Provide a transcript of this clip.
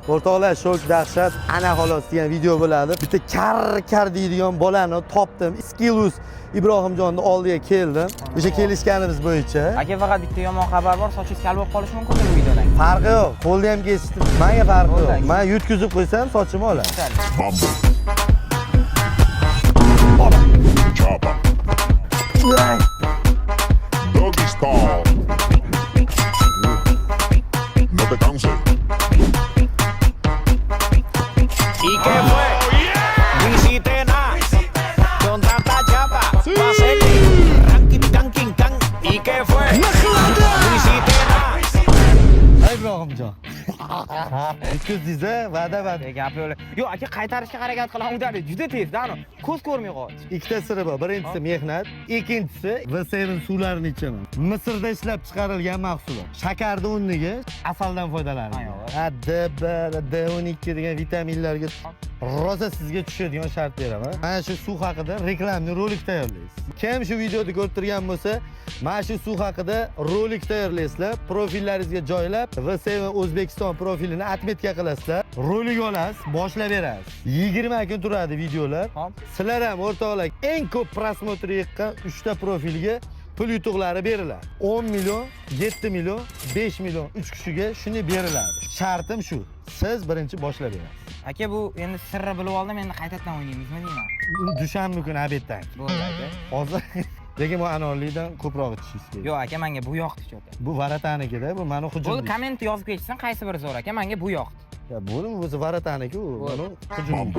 O'rtoqlar, shok dahshat, ana xolos degan video bo'ladi. Bitta kar deydigan bolani topdim. Skillus Ibrohimjonni oldiga keldim. O'sha kelishganimiz bo'yicha. Aka, faqat bitta yomon xabar bor, sochingiz kal bo'lib qolishi mumkin bu videodan. Farqi yo'q. Qo'lda ham kesdim. Menga farqi yo'q. Men yutkizib qo'ysam sochimni olaman. Chopper. Doggy style. No te canses. ¿Y qué fue? Visité nada. Con tanta chapa. Pasete. Ranking, ranking, can. ¿Y qué fue? Visité nada. Ibrohimjon. Yutkizdingiz-a? Va'da. Gap yo'q. Yo'q, aka, qaytarishga harakat qilaman, udari. Juda tez, dano. Ko'z ko'rmay qoldi. Ikkita siri bor. Birinchisi mehnat, ikkinchisi V7 suvlarini ichaman. Misrda ishlab chiqarilgan mahsulot. Shakarning o'rniga asaldan foydalanadi. D12 degan vitaminlarga rosa sizga tushadigan shart beraman. Mana shu suv haqida reklamli rolik tayyorlaysiz. Kim shu videoni ko'rib turgan bo'lsa, mana shu suv haqida rolik tayyorlaysizlar, profillaringizga joylab, V7 O'zbekiston profilini atmetga qilasizlar, rolik olasiz, boshlab berasiz. 20 kun turadi videolar. Sizlar ham o'rtoqlar eng ko'p prosmotr yiqqan 3 ta profilga pul yutuqlari beriladi. 10 million, 7 million, 5 million 3 kishiga shuni beriladi. Shartim shu. Siz birinchi boshlab berasiz. Aka, bu endi sirri bilib oldim, endi qaytadan o'ynaymizmi deyman. Dushanba kuni obeddan. Bo'ldi aka. Hozir lekin bu anorlikdan ko'proq ichishingiz kerak. Yo'q aka, menga bu yoqdi cho'ta. Bu varatanikida, bu meni hujum. Bo'ldi, komment yozib ketsan, qaysi biri zo'r aka? Menga bu yoqdi. Ya, bu o'zi varatanik-ku, buni hujum.